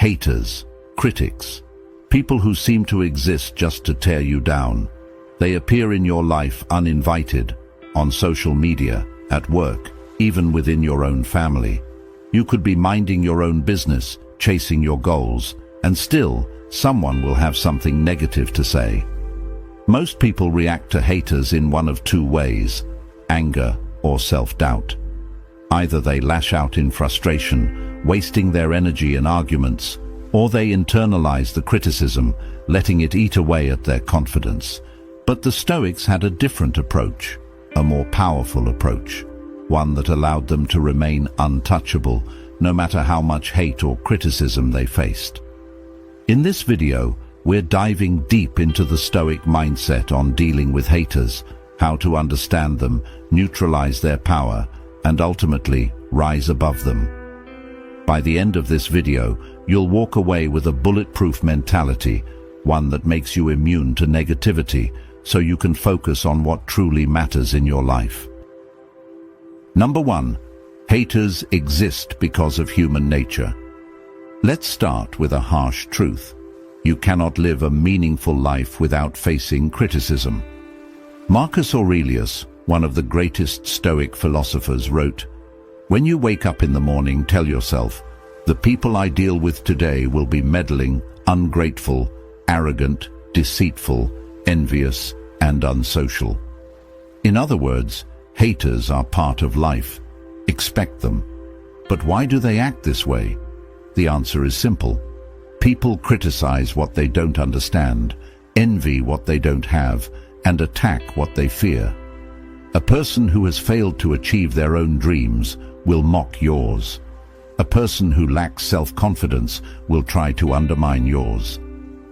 Haters, critics, people who seem to exist just to tear you down. They appear in your life uninvited, on social media, at work, even within your own family. You could be minding your own business, chasing your goals, and still, someone will have something negative to say. Most people react to haters in one of two ways: anger or self-doubt. Either they lash out in frustration, wasting their energy in arguments, or they internalize the criticism, letting it eat away at their confidence. But the Stoics had a different approach, a more powerful approach, one that allowed them to remain untouchable, no matter how much hate or criticism they faced. In this video, we're diving deep into the Stoic mindset on dealing with haters, how to understand them, neutralize their power, and ultimately rise above them. By the end of this video, you'll walk away with a bulletproof mentality, one that makes you immune to negativity, so you can focus on what truly matters in your life. Number 1. Haters exist because of human nature. Let's start with a harsh truth. You cannot live a meaningful life without facing criticism. Marcus Aurelius, one of the greatest Stoic philosophers, wrote, "When you wake up in the morning, tell yourself, the people I deal with today will be meddling, ungrateful, arrogant, deceitful, envious, and unsocial." In other words, haters are part of life. Expect them. But why do they act this way? The answer is simple. People criticize what they don't understand, envy what they don't have, and attack what they fear. A person who has failed to achieve their own dreams will mock yours. A person who lacks self-confidence will try to undermine yours.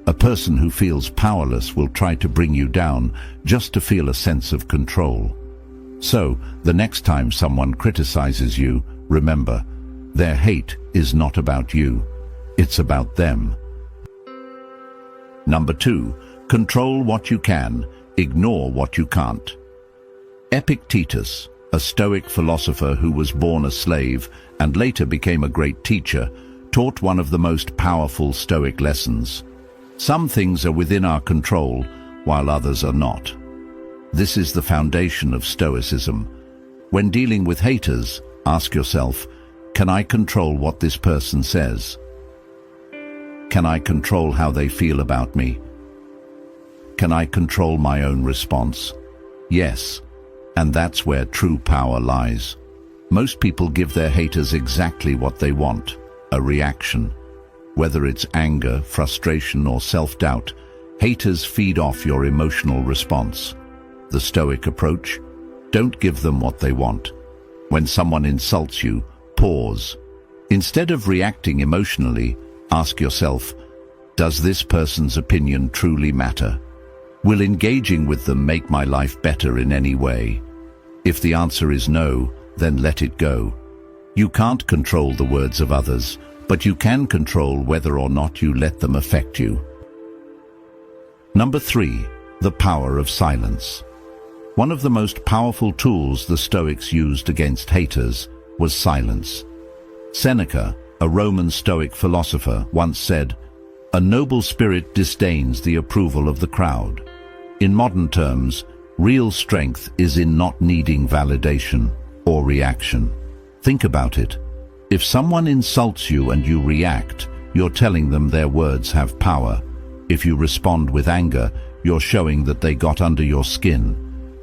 A person who feels powerless will try to bring you down just to feel a sense of control. So, the next time someone criticizes you, remember, their hate is not about you. It's about them. Number 2. Control what you can, ignore what you can't. Epictetus, a Stoic philosopher who was born a slave and later became a great teacher, taught one of the most powerful Stoic lessons. Some things are within our control, while others are not. This is the foundation of Stoicism. When dealing with haters, ask yourself, can I control what this person says? Can I control how they feel about me? Can I control my own response? Yes, and that's where true power lies. Most people give their haters exactly what they want, a reaction. Whether it's anger, frustration, or self-doubt, haters feed off your emotional response. The Stoic approach: don't give them what they want. When someone insults you, pause. Instead of reacting emotionally, ask yourself, does this person's opinion truly matter? Will engaging with them make my life better in any way? If the answer is no, then let it go. You can't control the words of others, but you can control whether or not you let them affect you. Number 3. The power of silence. One of the most powerful tools the Stoics used against haters was silence. Seneca, a Roman Stoic philosopher, once said, "A noble spirit disdains the approval of the crowd." In modern terms, real strength is in not needing validation or reaction. Think about it. If someone insults you and you react, you're telling them their words have power. If you respond with anger, you're showing that they got under your skin.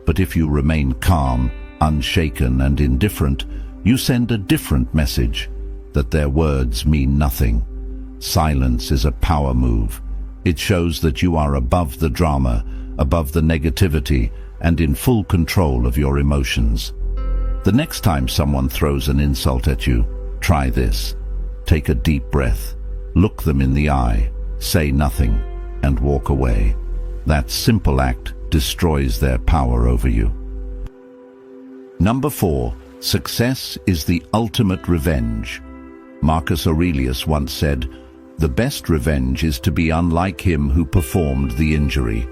But if you remain calm, unshaken, and indifferent, you send a different message, that their words mean nothing. Silence is a power move. It shows that you are above the drama, above the negativity, and in full control of your emotions. The next time someone throws an insult at you, try this. Take a deep breath, look them in the eye, say nothing, and walk away. That simple act destroys their power over you. Number 4. Success is the ultimate revenge. Marcus Aurelius once said, "The best revenge is to be unlike him who performed the injury."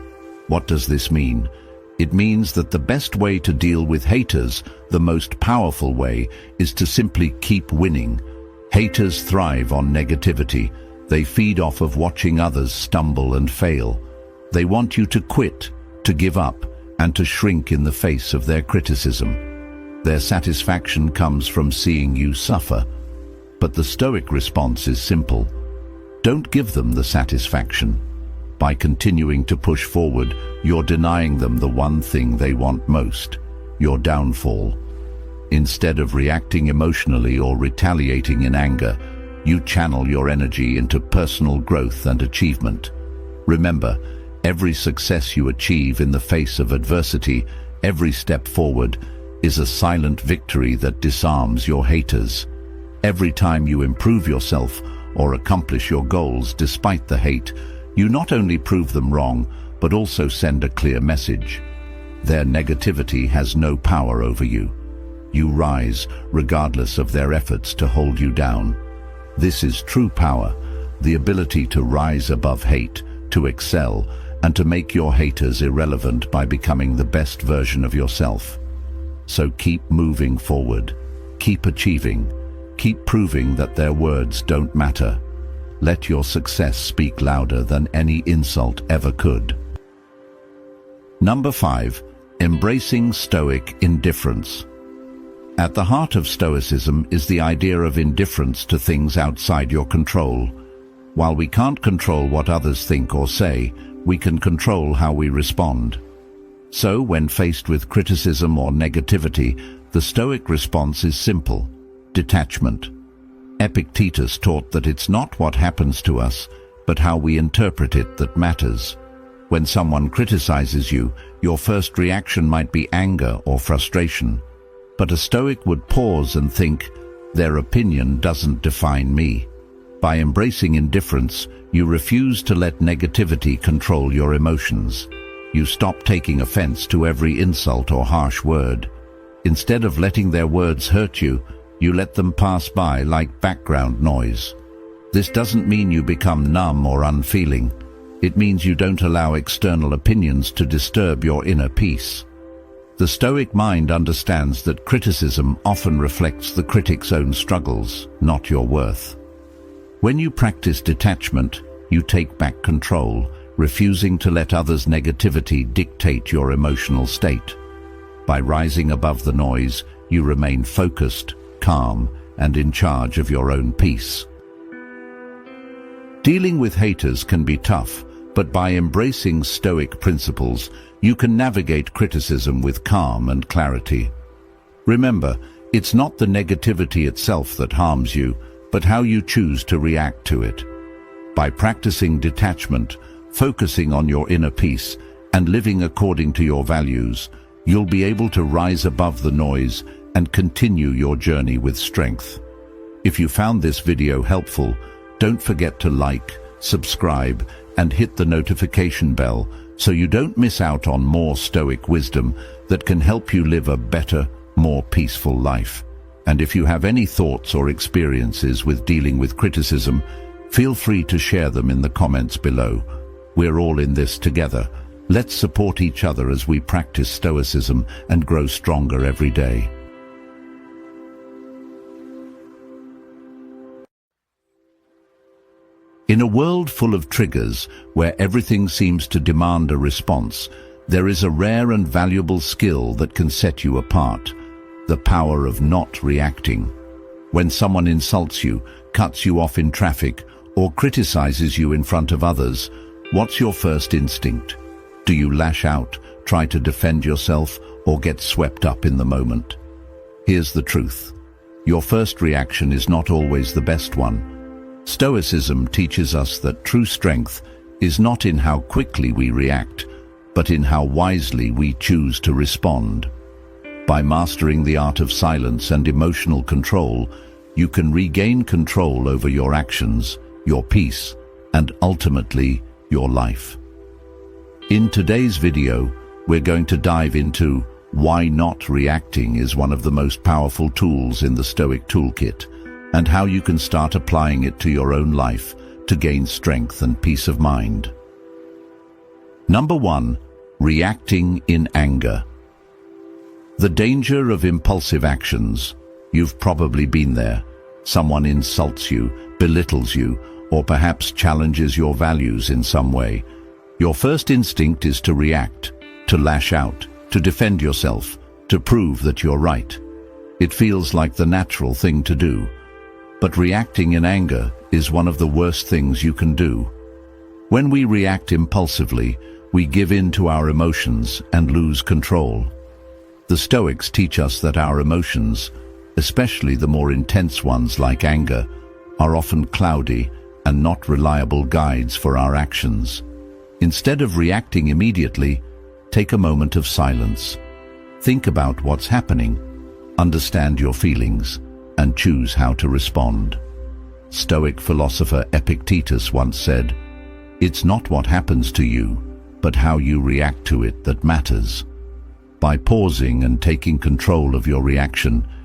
What does this mean? It means that the best way to deal with haters, the most powerful way, is to simply keep winning. Haters thrive on negativity. They feed off of watching others stumble and fail. They want you to quit, to give up, and to shrink in the face of their criticism. Their satisfaction comes from seeing you suffer. But the Stoic response is simple. Don't give them the satisfaction. By continuing to push forward, you're denying them the one thing they want most, your downfall. Instead of reacting emotionally or retaliating in anger, you channel your energy into personal growth and achievement. Remember, every success you achieve in the face of adversity, every step forward, is a silent victory that disarms your haters. Every time you improve yourself or accomplish your goals despite the hate, you not only prove them wrong, but also send a clear message. Their negativity has no power over you. You rise regardless of their efforts to hold you down. This is true power, the ability to rise above hate, to excel, and to make your haters irrelevant by becoming the best version of yourself. So keep moving forward, keep achieving, keep proving that their words don't matter. Let your success speak louder than any insult ever could. Number 5. Embracing Stoic Indifference. At the heart of Stoicism is the idea of indifference to things outside your control. While we can't control what others think or say, we can control how we respond. So, when faced with criticism or negativity, the Stoic response is simple: detachment. Epictetus taught that it's not what happens to us, but how we interpret it that matters. When someone criticizes you, your first reaction might be anger or frustration. But a Stoic would pause and think, their opinion doesn't define me. By embracing indifference, you refuse to let negativity control your emotions. You stop taking offense to every insult or harsh word. Instead of letting their words hurt you, you let them pass by like background noise. This doesn't mean you become numb or unfeeling. It means you don't allow external opinions to disturb your inner peace. The Stoic mind understands that criticism often reflects the critic's own struggles, not your worth. When you practice detachment, you take back control, refusing to let others' negativity dictate your emotional state. By rising above the noise, you remain focused, calm, and in charge of your own peace. Dealing with haters can be tough, but by embracing Stoic principles, you can navigate criticism with calm and clarity. Remember, it's not the negativity itself that harms you, but how you choose to react to it. By practicing detachment, focusing on your inner peace, and living according to your values, you'll be able to rise above the noise and continue your journey with strength. If you found this video helpful, don't forget to like, subscribe, and hit the notification bell so you don't miss out on more Stoic wisdom that can help you live a better, more peaceful life. And if you have any thoughts or experiences with dealing with criticism, feel free to share them in the comments below. We're all in this together. Let's support each other as we practice Stoicism and grow stronger every day. In a world full of triggers, where everything seems to demand a response, there is a rare and valuable skill that can set you apart: the power of not reacting. When someone insults you, cuts you off in traffic, or criticizes you in front of others, what's your first instinct? Do you lash out, try to defend yourself, or get swept up in the moment? Here's the truth: your first reaction is not always the best one. Stoicism teaches us that true strength is not in how quickly we react, but in how wisely we choose to respond. By mastering the art of silence and emotional control, you can regain control over your actions, your peace, and ultimately, your life. In today's video, we're going to dive into why not reacting is one of the most powerful tools in the Stoic toolkit, and how you can start applying it to your own life to gain strength and peace of mind. Number 1. Reacting in anger. The danger of impulsive actions. You've probably been there. Someone insults you, belittles you, or perhaps challenges your values in some way, your first instinct is to react, to lash out, to defend yourself, to prove that you're right. It feels like the natural thing to do, but reacting in anger is one of the worst things you can do. When we react impulsively, we give in to our emotions and lose control. The Stoics teach us that our emotions, especially the more intense ones like anger, are often cloudy and not reliable guides for our actions. Instead of reacting immediately, take a moment of silence. Think about what's happening, understand your feelings, and choose how to respond. Stoic philosopher Epictetus once said, "It's not what happens to you, but how you react to it that matters." By pausing and taking control of your reaction,